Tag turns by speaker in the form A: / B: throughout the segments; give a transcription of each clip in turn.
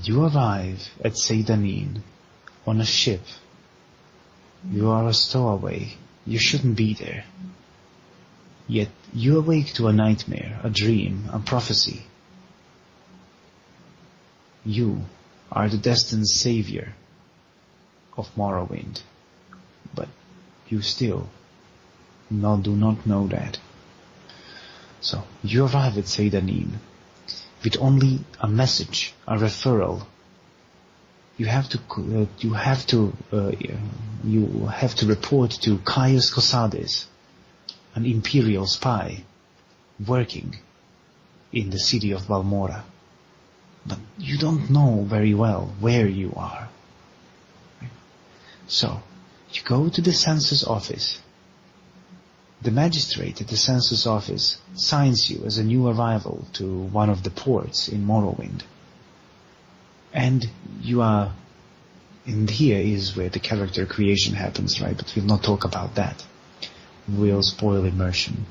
A: You arrive at Seydanin on a ship. You are a stowaway. You shouldn't be there. Yet you awake to a nightmare, a dream, a prophecy. You are the destined savior of Morrowind, but you still do not know that. So you arrive at Seydanin with only a message, a referral. You have to report to Caius Cosades, an imperial spy working in the city of Balmora. But you don't know very well where you are. So you go to the census office. The magistrate at the census office signs you as a new arrival to one of the ports in Morrowind. And you are, and here is where the character creation happens, right? But we'll not talk about that. We'll spoil immersion.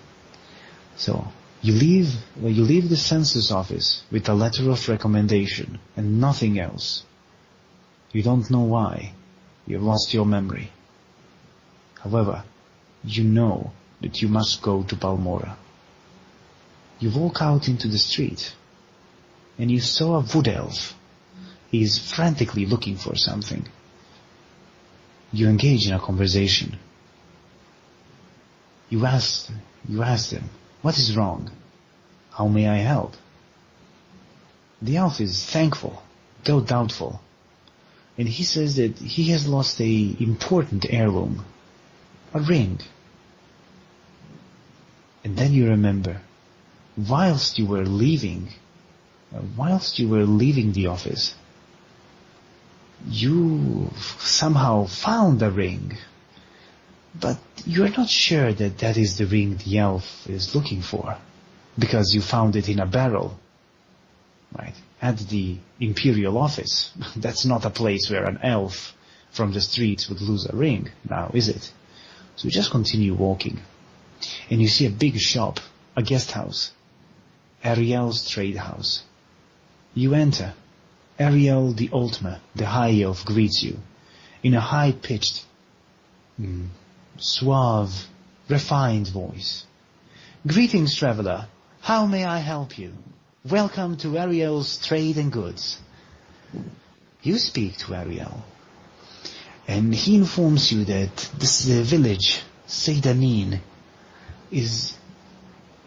A: So you leave the census office with a letter of recommendation and nothing else. You don't know why. You've lost your memory. However, you know that you must go to Balmora. You walk out into the street, and you saw a wood elf. He is frantically looking for something. You engage in a conversation. You ask him, what is wrong? How may I help? The elf is thankful, though doubtful. And he says that he has lost an important heirloom, a ring. And then you remember, whilst you were leaving the office, you somehow found a ring. But you are not sure that that is the ring the elf is looking for, because you found it in a barrel, right, at the Imperial office. That's not a place where an elf from the streets would lose a ring, now is it? So you just continue walking, and you see a big shop, a guest house, Ariel's trade house. You enter. Ariel the Ultima, the high elf, greets you in a high-pitched, suave, refined voice. Greetings, traveler. How may I help you? Welcome to Ariel's Trade and Goods. You speak to Ariel, and he informs you that this village, Seydanin, is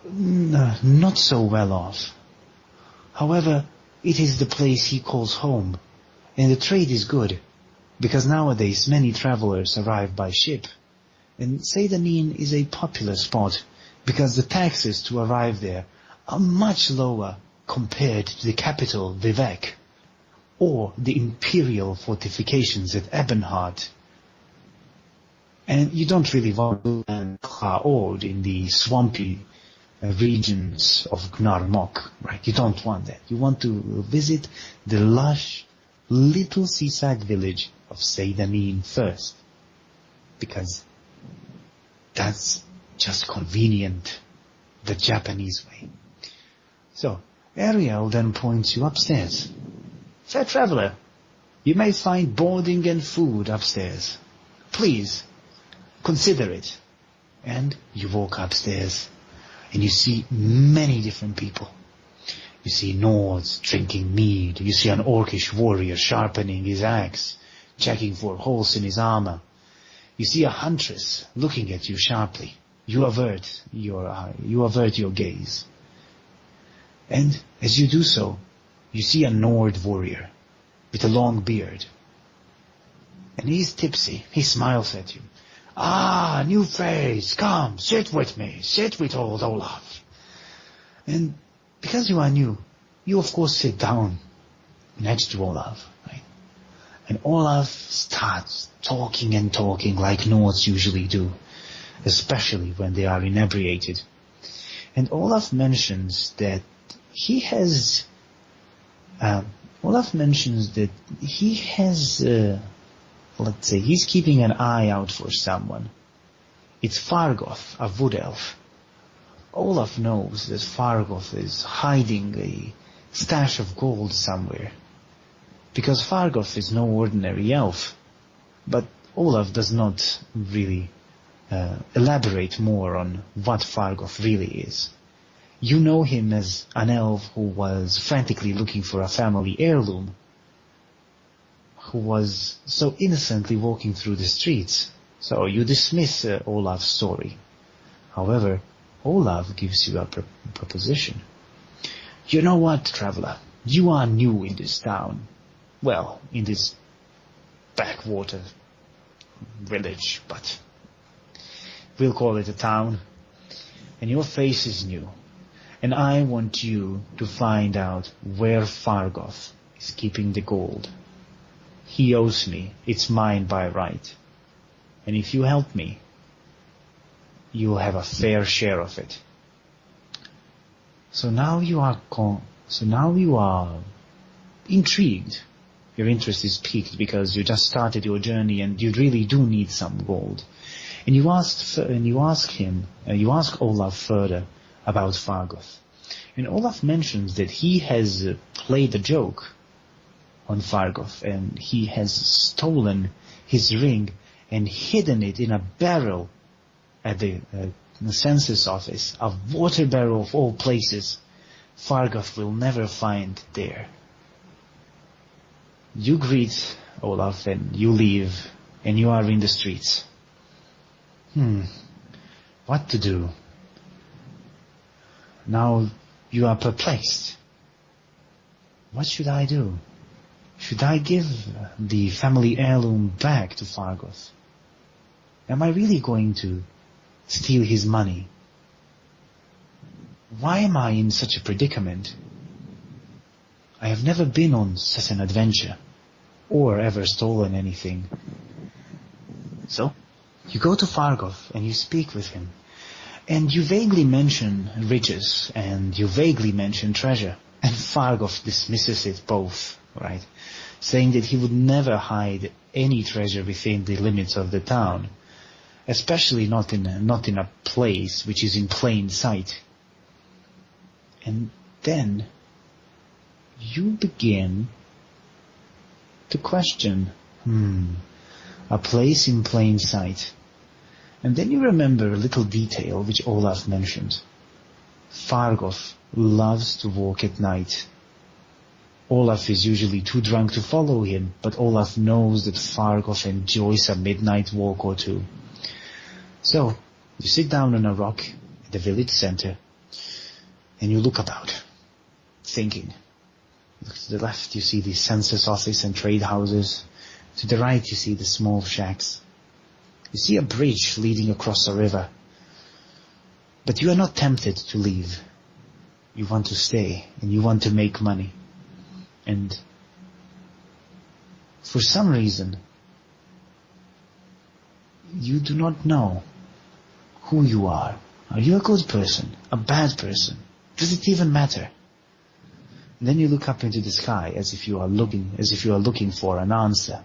A: not so well off. However, it is the place he calls home, and the trade is good, because nowadays many travelers arrive by ship. And Seydanin is a popular spot, because the taxes to arrive there are much lower compared to the capital, Vivek, or the imperial fortifications at Ebonheart. And you don't really want to land Klaord in the swampy regions of Gnarmok, right? You don't want that. You want to visit the lush little seaside village of Seydanin first, because that's just convenient, the Japanese way. So Ariel then points you upstairs. Fair traveler, you may find boarding and food upstairs. Please consider it. And you walk upstairs, and you see many different people. You see Nords drinking mead. You see an orcish warrior sharpening his axe, checking for holes in his armor. You see a huntress looking at you sharply. You avert your gaze. And as you do so, you see a Nord warrior with a long beard. And he's tipsy. He smiles at you. Ah, new face. Come, sit with me. Sit with old Olaf. And because you are new, you of course sit down next to Olaf, right? And Olaf starts talking and talking like Nords usually do, especially when they are inebriated. And Olaf mentions that he's keeping an eye out for someone. It's Fargoth, a wood elf. Olaf knows that Fargoth is hiding a stash of gold somewhere. because Fargoth is no ordinary elf. But Olaf does not really elaborate more on what Fargoth really is. You know him as an elf who was frantically looking for a family heirloom, who was so innocently walking through the streets. So you dismiss Olaf's story. However, Olaf gives you a proposition. You know what, traveler? You are new in this town. Well, in this backwater village, but we'll call it a town. And your face is new. And I want you to find out where Fargoth is keeping the gold. He owes me. It's mine by right. And if you help me, you'll have a fair share of it. So now you are intrigued. Your interest is piqued because you just started your journey and you really do need some gold. And you ask Olaf further about Fargoth. And Olaf mentions that he has played a joke on Fargoth, and he has stolen his ring and hidden it in a barrel at the census office, a water barrel of all places. Fargoth will never find there. You greet Olaf and you leave, and you are in the streets. What to do? Now you are perplexed. What should I do? Should I give the family heirloom back to Fargoth? Am I really going to steal his money? Why am I in such a predicament? I have never been on such an adventure, or ever stolen anything. So, you go to Fargoth and you speak with him, and you vaguely mention riches, and you vaguely mention treasure, and Fargoth dismisses it both, right? Saying that he would never hide any treasure within the limits of the town, especially not in a place which is in plain sight. And then you begin to question, a place in plain sight. And then you remember a little detail which Olaf mentioned. Fargoth loves to walk at night. Olaf is usually too drunk to follow him, but Olaf knows that Fargoth enjoys a midnight walk or two. So, you sit down on a rock at the village center, and you look about, thinking. Look to the left, you see the census office and trade houses. To the right, you see the small shacks. You see a bridge leading across a river. But you are not tempted to leave. You want to stay, and you want to make money. And for some reason, you do not know who you are. Are you a good person? A bad person? Does it even matter? And then you look up into the sky as if you are looking for an answer.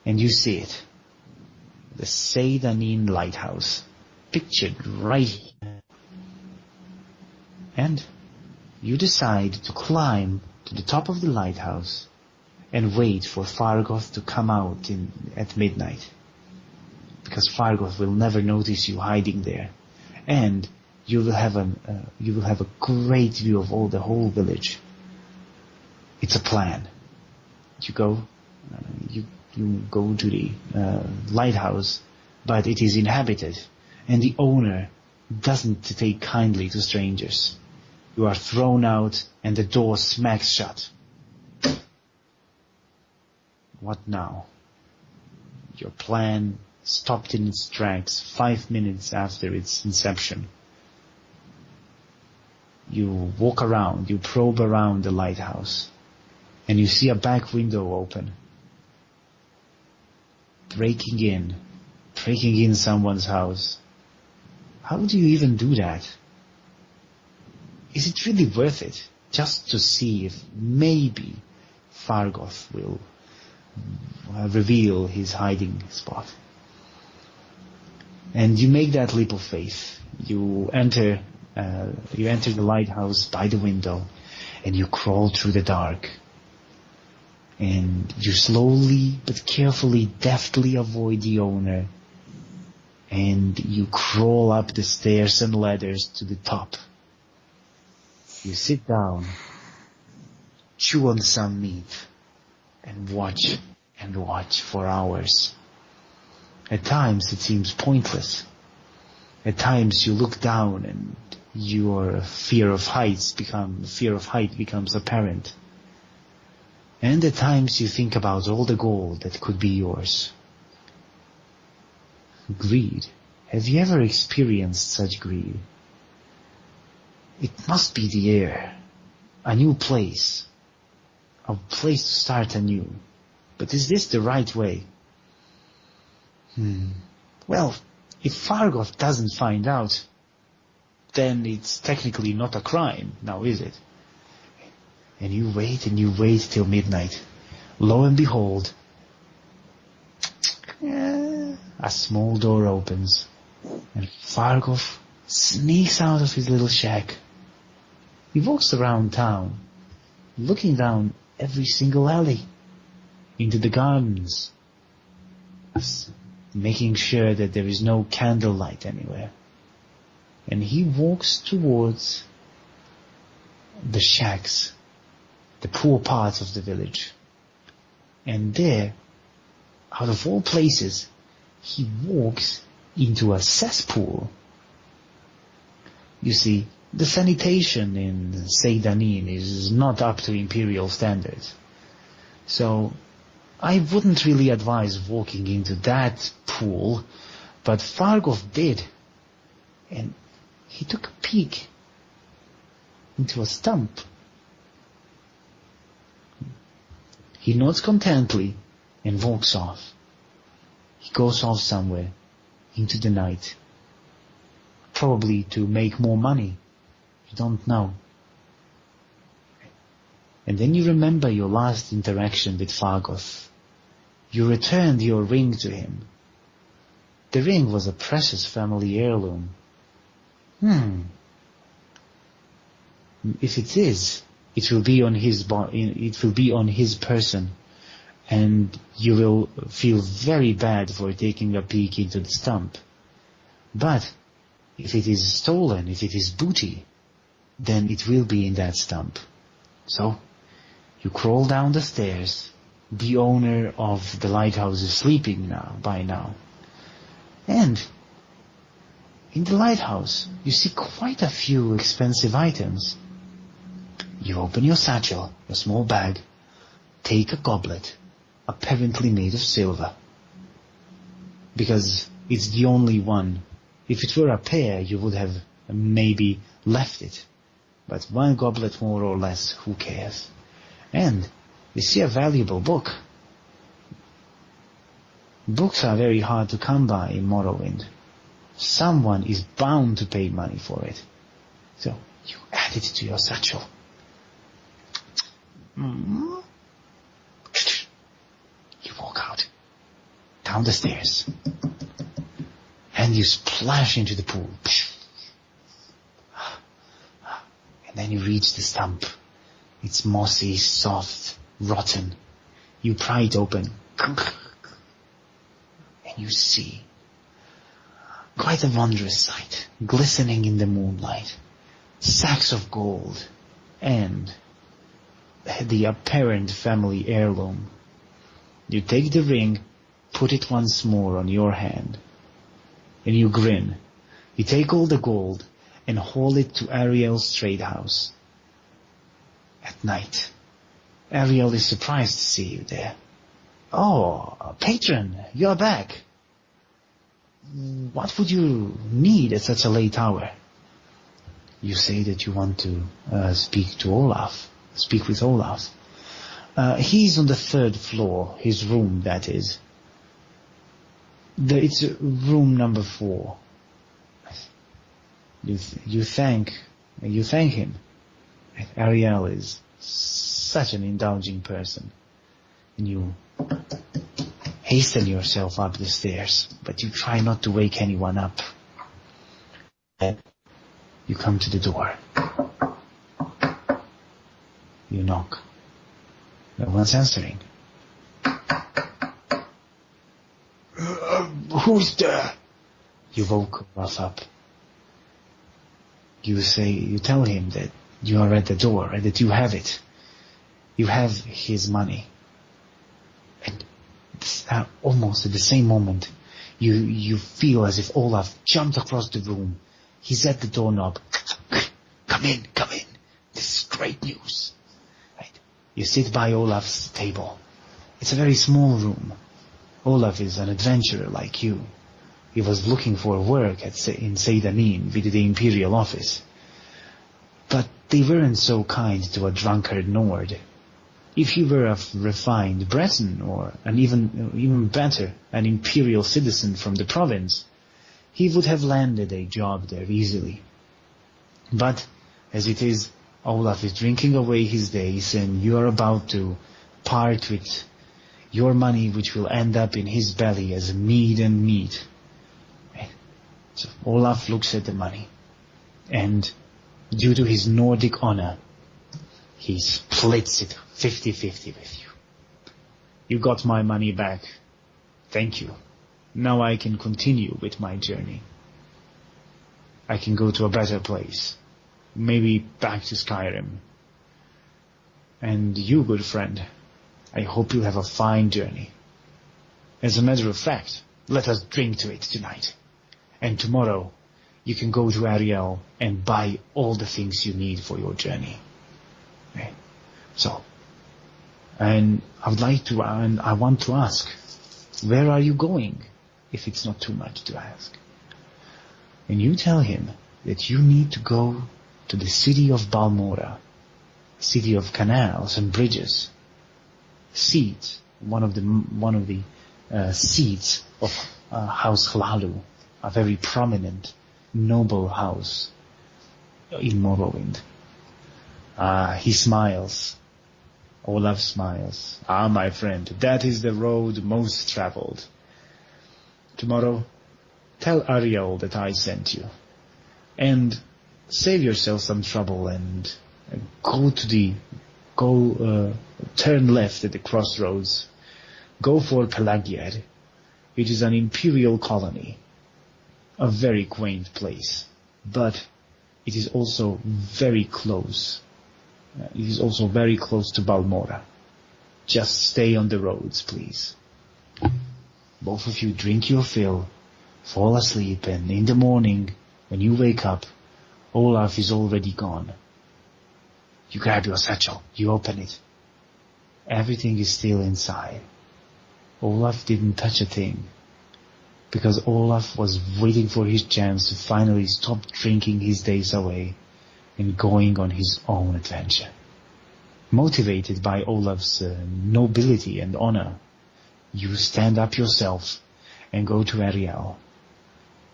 A: And you see it. The Seydanin lighthouse, pictured right here. And you decide to climb to the top of the lighthouse and wait for Fargoth to come out at midnight. Because Fargoth will never notice you hiding there. And you will have a great view of the whole village. It's a plan. You go to the lighthouse, but it is inhabited, and the owner doesn't take kindly to strangers. You are thrown out, and the door smacks shut. What now? Your plan stopped in its tracks 5 minutes after its inception. You walk around, you probe around the lighthouse, and you see a back window open. Breaking in someone's house. How do you even do that? Is it really worth it just to see if maybe Fargoth will reveal his hiding spot? And you make that leap of faith. You enter the lighthouse by the window, and you crawl through the dark. and you slowly but carefully, deftly avoid the owner, and you crawl up the stairs and ladders to the top. You sit down, chew on some meat, and watch for hours. At times it seems pointless. At times you look down and your fear of height becomes apparent. And at times you think about all the gold that could be yours. Greed. Have you ever experienced such greed? It must be the air. A new place. A place to start anew. But is this the right way? Well, if Fargoth doesn't find out, then it's technically not a crime, now is it? And you wait till midnight. Lo and behold, a small door opens, and Fargoth sneaks out of his little shack. He walks around town, looking down every single alley, into the gardens, making sure that there is no candlelight anywhere. And he walks towards the shacks, the poor parts of the village. And there, out of all places, he walks into a cesspool. You see, the sanitation in Seydanin is not up to imperial standards. So, I wouldn't really advise walking into that pool, but Fargoth did. And he took a peek into a stump. He nods contently and walks off. He goes off somewhere into the night. Probably to make more money. You don't know. And then you remember your last interaction with Fargoth. You returned your ring to him. The ring was a precious family heirloom. If it is, it will be on his person, and you will feel very bad for taking a peek into the stump. But if it is stolen, if it is booty, then it will be in that stump. So, you crawl down the stairs. The owner of the lighthouse is sleeping by now. And in the lighthouse, you see quite a few expensive items. You open your satchel, your small bag, take a goblet, apparently made of silver. Because it's the only one. If it were a pair, you would have maybe left it. But one goblet more or less, who cares? And you see a valuable book. Books are very hard to come by in Morrowind. Someone is bound to pay money for it. So you add it to your satchel. You walk out, down the stairs, and you splash into the pool. And then you reach the stump. It's mossy, soft, rotten. You pry it open, and you see quite a wondrous sight, glistening in the moonlight. Sacks of gold, and the apparent family heirloom. You take the ring, put it once more on your hand, and you grin. You take all the gold and haul it to Ariel's trade house. At night, Ariel is surprised to see you there. Oh, patron, you're back. What would you need at such a late hour? You say that you want to speak with Olaf. He's on the 3rd floor, his room, that is. It's room number 4. You thank him. Ariel is such an indulging person. And you hasten yourself up the stairs, but you try not to wake anyone up. You come to the door. You knock. No one's answering. Who's there? You woke Olaf up. You tell him that you are at the door and that you have it. You have his money. And almost at the same moment, you feel as if Olaf jumped across the room. He's at the doorknob. Come in. This is great news. Right. You sit by Olaf's table. It's a very small room. Olaf is an adventurer like you. He was looking for work in Seidanin with the Imperial office. But they weren't so kind to a drunkard Nord. If he were a refined Breton, or an even better, an Imperial citizen from the province, he would have landed a job there easily. But, as it is, Olaf is drinking away his days, and you are about to part with your money, which will end up in his belly as mead and meat. So Olaf looks at the money, and due to his Nordic honor, he splits it 50-50 with you. You got my money back. Thank you. Now I can continue with my journey. I can go to a better place. Maybe back to Skyrim. And you, good friend, I hope you have a fine journey. As a matter of fact, let us drink to it tonight. And tomorrow, you can go to Ariel and buy all the things you need for your journey. Okay. So, and I want to ask, where are you going, if it's not too much to ask? And you tell him that you need to go to the city of Balmora, city of canals and bridges, seat, one of the seats of House Hlalu, a very prominent, noble house in Morrowind. He smiles. Olaf smiles. My friend, that is the road most traveled. Tomorrow, tell Ariel that I sent you. And save yourself some trouble and turn left at the crossroads. Go for Pelagiad, which is an imperial colony. A very quaint place. But it is also very close. It is also very close to Balmora. Just stay on the roads, please. Both of you drink your fill, fall asleep, and in the morning, when you wake up, Olaf is already gone. You grab your satchel, you open it. Everything is still inside. Olaf didn't touch a thing, because Olaf was waiting for his chance to finally stop drinking his days away and going on his own adventure. Motivated by Olaf's nobility and honor, you stand up yourself and go to Ariel.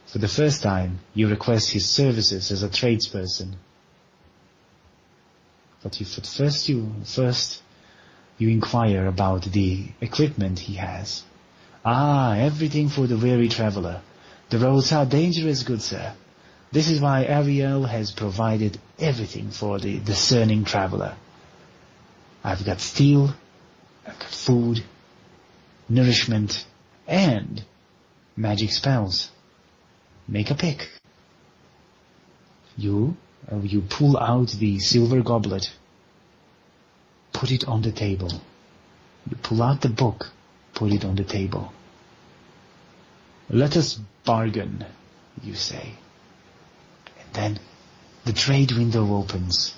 A: For the first time, you request his services as a tradesperson. But first you inquire about the equipment he has. Everything for the weary traveler. The roads are dangerous, good sir. This is why Ariel has provided everything for the discerning traveler. I've got steel, I've got food, nourishment, and magic spells. Make a pick. You pull out the silver goblet, put it on the table. You pull out the book, put it on the table. Let us bargain, you say. And then the trade window opens.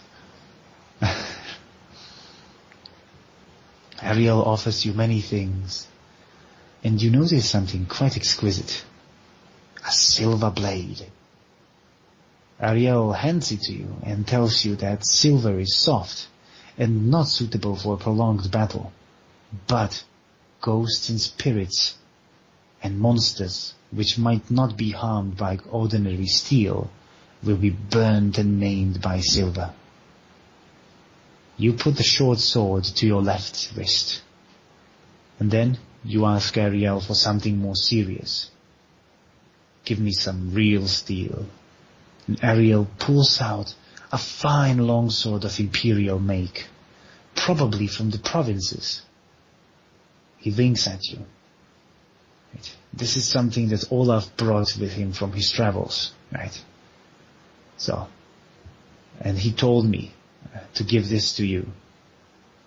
A: Ariel offers you many things, and you notice something quite exquisite. A silver blade. Ariel hands it to you and tells you that silver is soft and not suitable for prolonged battle, but ghosts and spirits and monsters which might not be harmed by ordinary steel will be burned and maimed by silver. You put the short sword to your left wrist, and then you ask Ariel for something more serious. Give me some real steel. And Ariel pulls out a fine longsword of imperial make, probably from the provinces. He winks at you. Right? This is something that Olaf brought with him from his travels, right? So, and he told me to give this to you.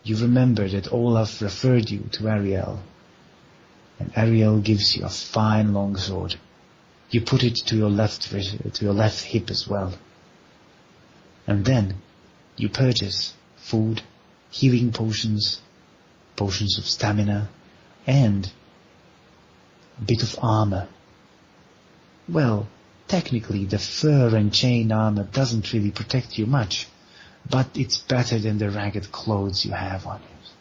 A: You remember that Olaf referred you to Ariel, and Ariel gives you a fine long sword. You put it to your left hip as well. And then you purchase food, healing potions, potions of stamina, and a bit of armor. Well, technically the fur and chain armor doesn't really protect you much, but it's better than the ragged clothes you have on you.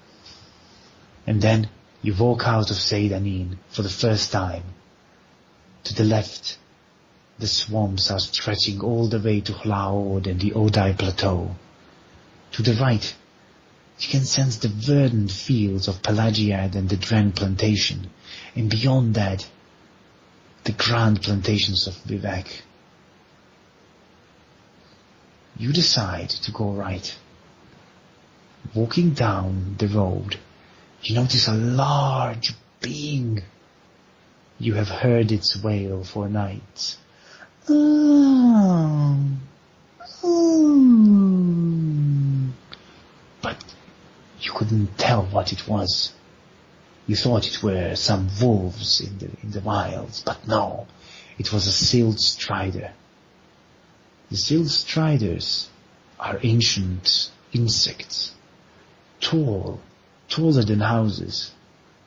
A: And then you walk out of Seydanin for the first time. To the left, the swamps are stretching all the way to Hlaod and the Odai Plateau. To the right, you can sense the verdant fields of Pelagiad and the Dren plantation, and beyond that, the grand plantations of Vivek. You decide to go right. Walking down the road, you notice a large being. You have heard its wail for nights. But you couldn't tell what it was. You thought it were some wolves in the wilds, but no, it was a sealed strider. The sealed striders are ancient insects, taller than houses,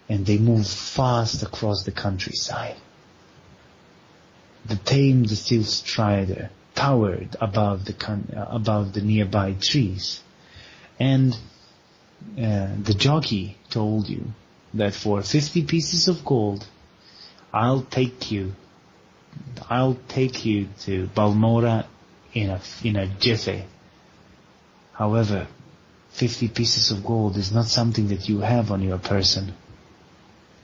A: and they move fast across the countryside. The tamed sealed strider towered above the nearby trees, and the jockey told you that for 50 pieces of gold, I'll take you to Balmora in a jiffy. However, 50 pieces of gold is not something that you have on your person.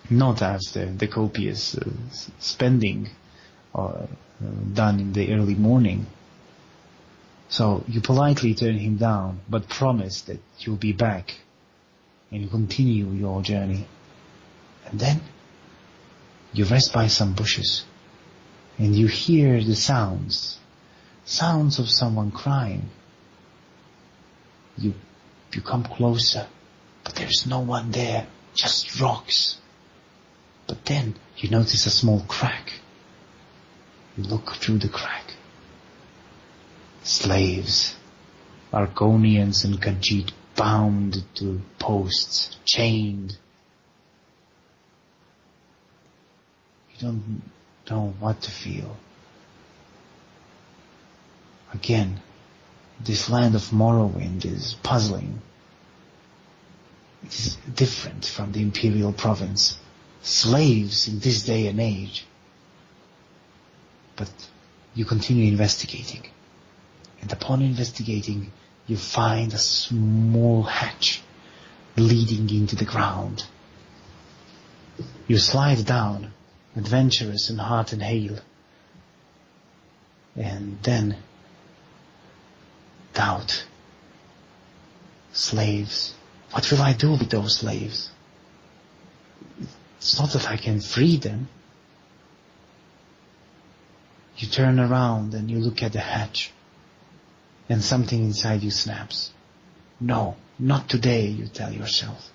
A: Not after the copious spending done in the early morning. So you politely turn him down, but promise that you'll be back, and you continue your journey. And then you rest by some bushes, and you hear the sounds of someone crying. You come closer, but there's no one there, just rocks. But then you notice a small crack. You look through the crack. Slaves, Argonians and Khajiit, bound to posts, chained. You don't know what to feel. Again, this land of Morrowind is puzzling. It is different from the Imperial province. Slaves in this day and age. But you continue investigating. And upon investigating, you find a small hatch leading into the ground. You slide down, adventurous in heart and hale. And then, doubt. Slaves. What will I do with those slaves? It's not that I can free them. You turn around and you look at the hatch, and something inside you snaps. No, not today, you tell yourself.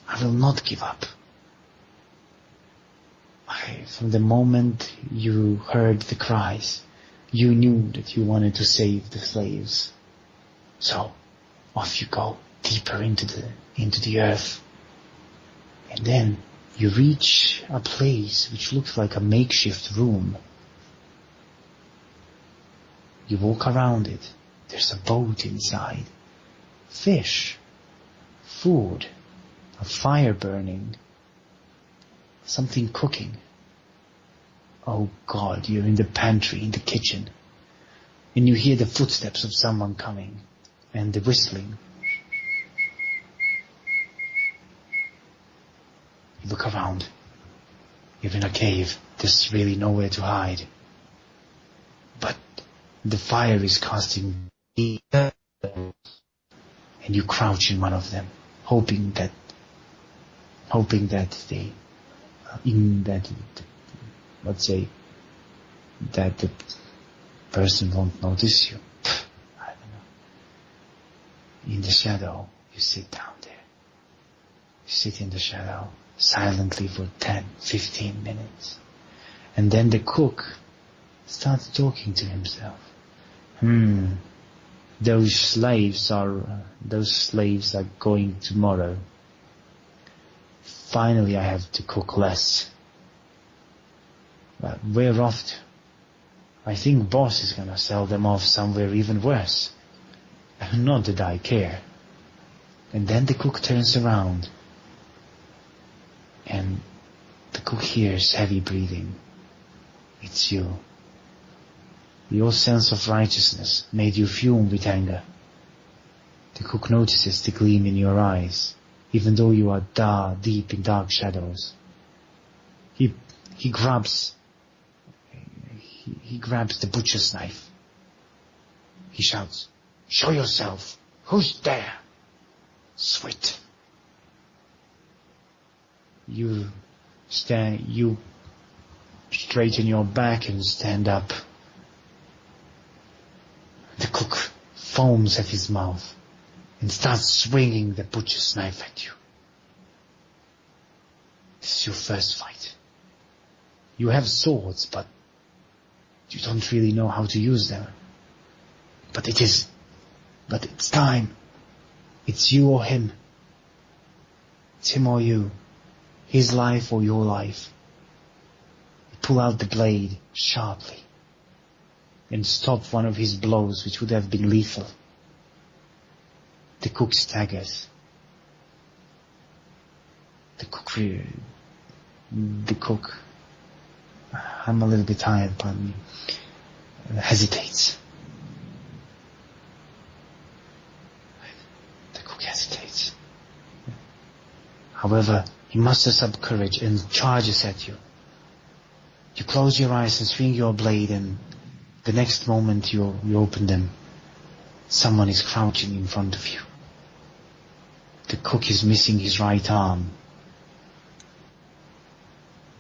A: I will not give up. From the moment you heard the cries, you knew that you wanted to save the slaves. So, off you go, deeper into the earth. And then you reach a place which looks like a makeshift room. You walk around it. There's a boat inside. Fish. Food. A fire burning. Something cooking. Oh God, you're in the pantry, in the kitchen. And you hear the footsteps of someone coming. And the whistling. You look around. You're in a cave. There's really nowhere to hide. But the fire is casting heat, and you crouch in one of them. hoping that they, let's say, that the person won't notice you. I don't know. In the shadow, you sit down there. You sit in the shadow silently for 10, 15 minutes. And then the cook starts talking to himself. Those slaves are going tomorrow. Finally, I have to cook less. But where off to? I think boss is gonna sell them off somewhere even worse. Not that I care. And then the cook turns around, and the cook hears heavy breathing. It's you. Your sense of righteousness made you fume with anger. The cook notices the gleam in your eyes, even though you are deep in dark shadows. He grabs the butcher's knife. He shouts, "Show yourself! Who's there?" Sweat. You straighten your back and stand up. The cook foams at his mouth and starts swinging the butcher's knife at you. This is your first fight. You have swords, but you don't really know how to use them. But it's time. It's you or him. It's him or you. His life or your life. You pull out the blade sharply and stop one of his blows, which would have been lethal. The cook staggers. The cook, I'm a little bit tired, pardon me, hesitates. The cook hesitates. However, he musters up courage and charges at you. You close your eyes and swing your blade, and the next moment you open them, someone is crouching in front of you. The cook is missing his right arm.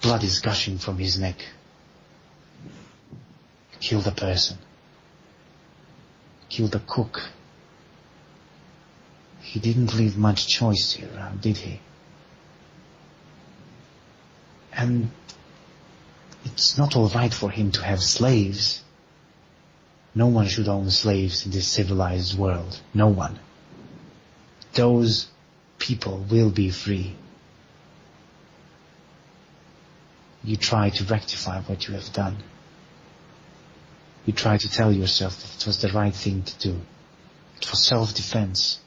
A: Blood is gushing from his neck. You kill the person. Kill the cook. He didn't leave much choice here, did he? And it's not all right for him to have slaves. No one should own slaves in this civilized world. No one. Those people will be free. You try to rectify what you have done. You try to tell yourself that it was the right thing to do. It was self-defense.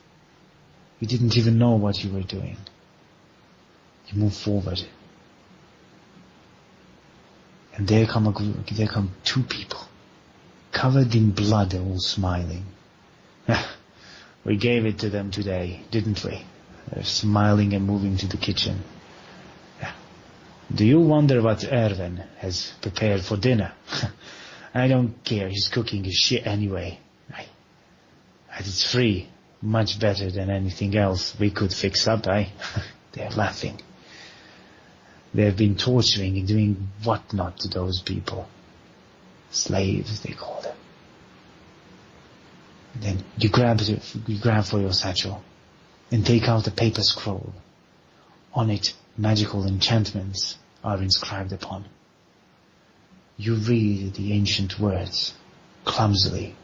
A: You didn't even know what you were doing. You move forward. And there come two people, covered in blood, all smiling. We gave it to them today, didn't we? They're smiling and moving to the kitchen. Do you wonder what Erwin has prepared for dinner? I don't care, he's cooking his shit anyway. And it's free, much better than anything else we could fix up, eh? They're laughing. They've been torturing and doing whatnot to those people. Slaves, they call them. And then you grab for your satchel and take out a paper scroll. On it, magical enchantments are inscribed upon. You read the ancient words clumsily,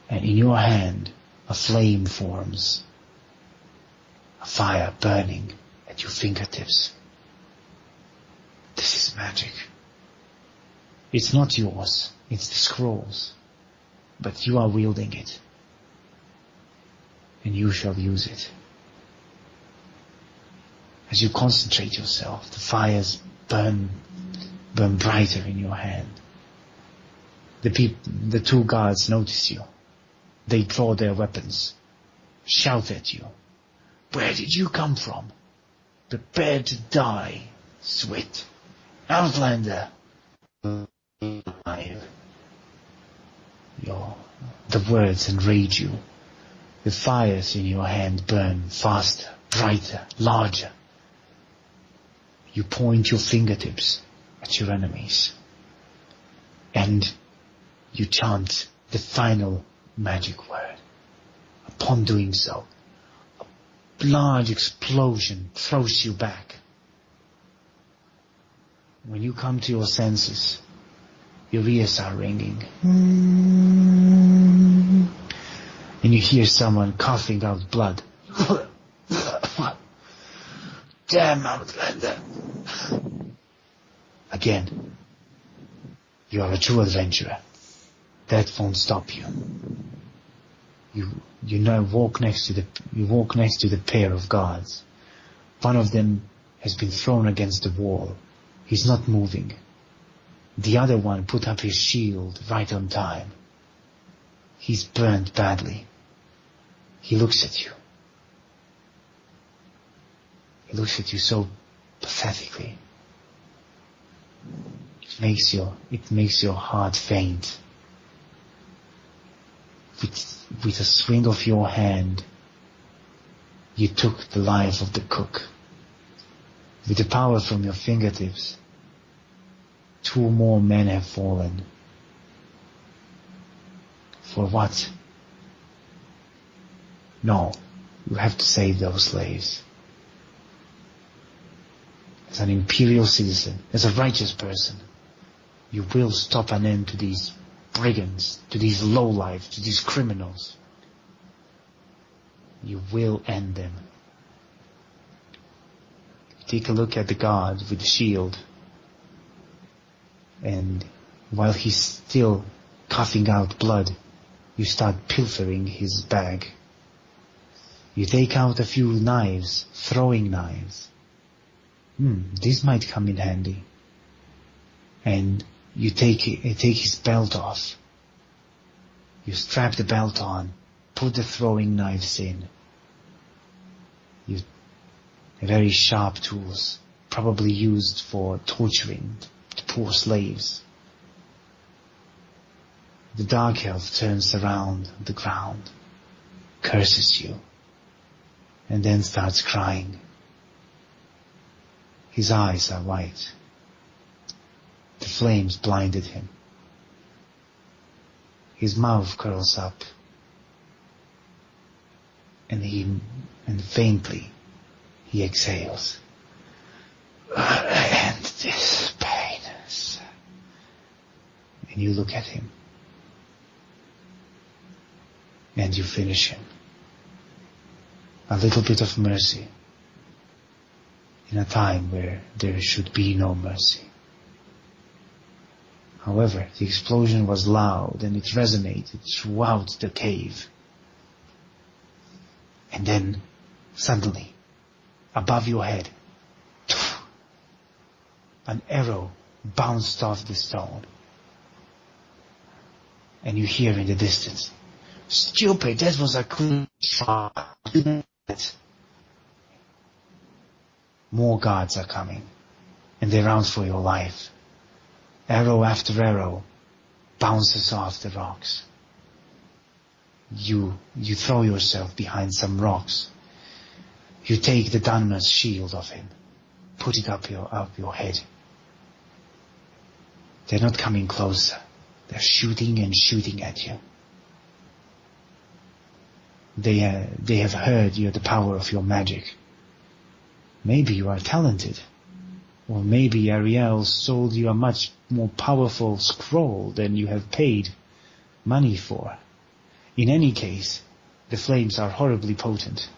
A: and in your hand a flame forms, a fire burning at your fingertips. This is magic. It's not yours, it's the scroll's, but you are wielding it, and you shall use it. As you concentrate yourself, the fires burn brighter in your hand. The two guards notice you. They draw their weapons, shout at you. Where did you come from? Prepare to die, Swit. Outlander. The words enrage you. The fires in your hand burn faster, brighter, larger. You point your fingertips at your enemies, and you chant the final magic word. Upon doing so, a large explosion throws you back. When you come to your senses, your ears are ringing. And you hear someone coughing out blood. Damn Outlander. Again, you are a true adventurer. That won't stop you. You now walk next to the pair of guards. One of them has been thrown against the wall. He's not moving. The other one put up his shield right on time. He's burned badly. He looks at you. He looks at you so pathetically. It makes your heart faint. With a swing of your hand, you took the life of the cook. With the power from your fingertips, 2 more men have fallen. For what? No, you have to save those slaves. As an imperial citizen, as a righteous person, you will stop an end to these brigands, to these lowlifes, to these criminals. You will end them. Take a look at the guard with the shield, and while he's still coughing out blood, you start pilfering his bag. You take out a few knives, throwing knives. This might come in handy. And you take his belt off. You strap the belt on, put the throwing knives in. Very sharp tools, probably used for torturing the poor slaves. The dark elf turns around the ground, curses you, and then starts crying. His eyes are white. The flames blinded him. His mouth curls up, and faintly he exhales. And this pain. And you look at him, and you finish him. A little bit of mercy in a time where there should be no mercy. However, the explosion was loud and it resonated throughout the cave. And then, suddenly, above your head, an arrow bounced off the stone. And you hear in the distance, "Stupid, that was a clean shot." More guards are coming, and they round for your life. Arrow after arrow bounces off the rocks. You throw yourself behind some rocks. You take the gunman's shield off him, put it up your head. They're not coming closer. They're shooting and shooting at you. They have heard the power of your magic. Maybe you are talented. Or maybe Ariel sold you a much more powerful scroll than you have paid money for. In any case, the flames are horribly potent.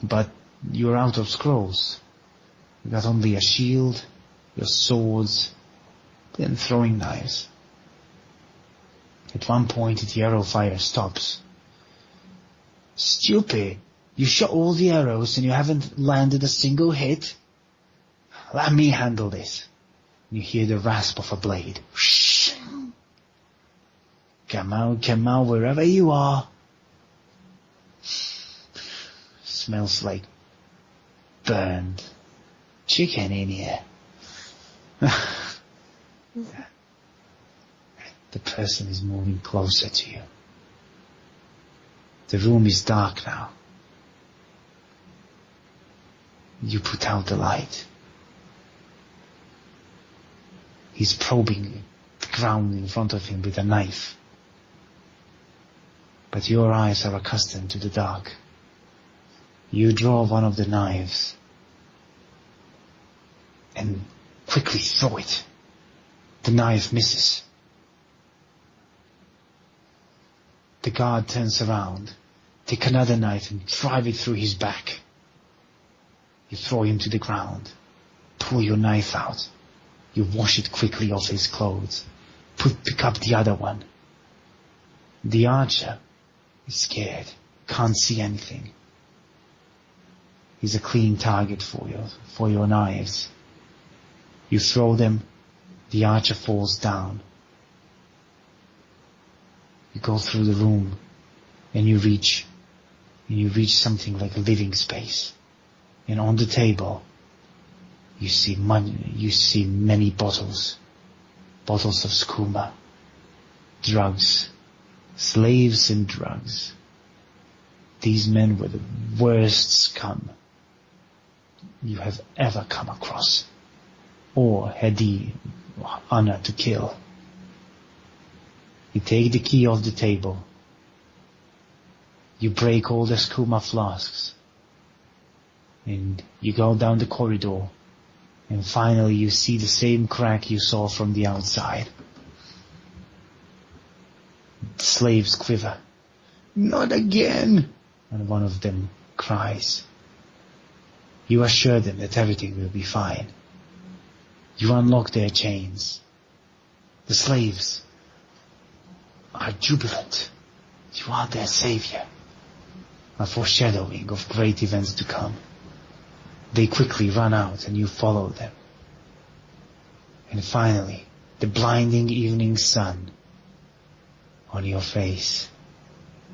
A: But you're out of scrolls. You got only a shield, your swords, and throwing knives. At one point, the arrow fire stops. "Stupid! You shot all the arrows and you haven't landed a single hit? Let me handle this." You hear the rasp of a blade. Come out, wherever you are. Smells like burned chicken in here. The person is moving closer to you. The room is dark now. You put out the light. He's probing the ground in front of him with a knife. But your eyes are accustomed to the dark. You draw one of the knives and quickly throw it. The knife misses. The guard turns around, take another knife and drive it through his back. You throw him to the ground, pull your knife out. You wash it quickly off his clothes. Pick up the other one. The archer is scared, can't see anything. He's a clean target for your knives. You throw them, the archer falls down. You go through the room and you reach something like a living space. And on the table, you see many bottles of skooma, drugs, slaves and drugs. These men were the worst scum you have ever come across, or had the honor to kill. You take the key off the table. You break all the skooma flasks. And you go down the corridor. And finally you see the same crack you saw from the outside. The slaves quiver. "Not again!" And one of them cries. You assure them that everything will be fine. You unlock their chains. The slaves are jubilant. You are their savior. A foreshadowing of great events to come. They quickly run out and you follow them. And finally, the blinding evening sun on your face,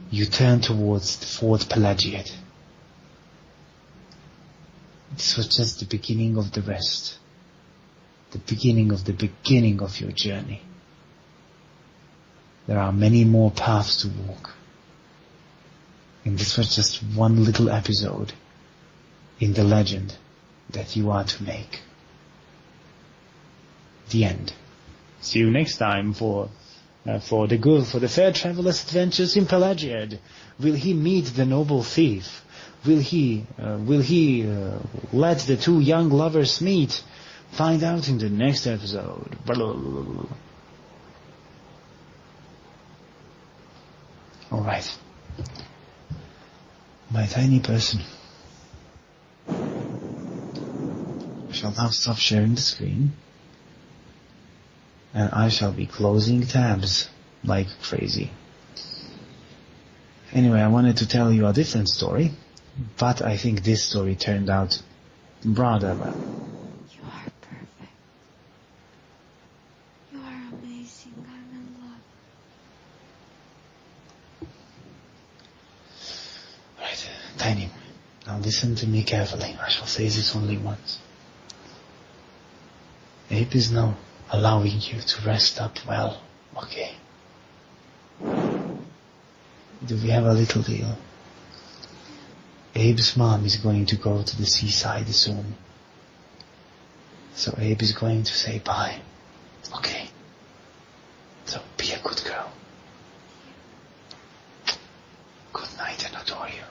A: you turn towards the Fort Pelagiad. This was just the beginning of the rest. The beginning of your journey. There are many more paths to walk. And this was just one little episode in the legend that you are to make. The end. See you next time for the fair traveler's adventures in Pelagiad. Will he meet the noble thief? Will he let the two young lovers meet? Find out in the next episode. All right. My tiny person. I shall now stop sharing the screen. And I shall be closing tabs like crazy. Anyway, I wanted to tell you a different story, but I think this story turned out rather well.
B: You are perfect. You are amazing. I'm in love.
A: Right, Tiny, now listen to me carefully. I shall say this only once. Abe is now allowing you to rest up well, okay? Do we have a little deal? Abe's mom is going to go to the seaside soon. So Abe is going to say bye, okay? So be a good girl. Good night and adore you.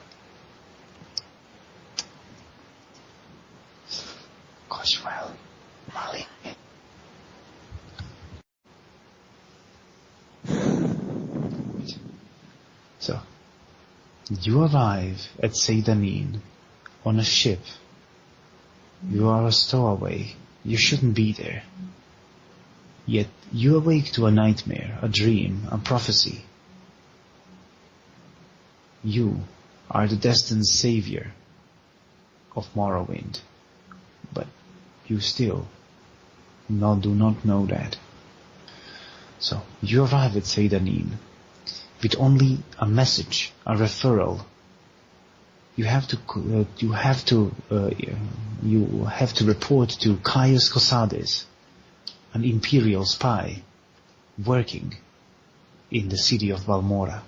A: Kosh well, Molly. So, you arrive at Seydanin on a ship. You are a stowaway. You shouldn't be there. Yet you awake to a nightmare, a dream, a prophecy. You are the destined savior of Morrowind. But you still do not know that. So, you arrive at Seydanin with only a message, a referral. You have to report to Caius Cosades, an imperial spy working in the city of Balmora.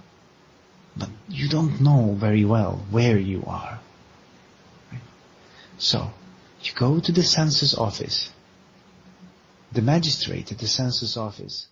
A: but you don't know very well where you are. Right? So, you go to the census office. The magistrate at the census office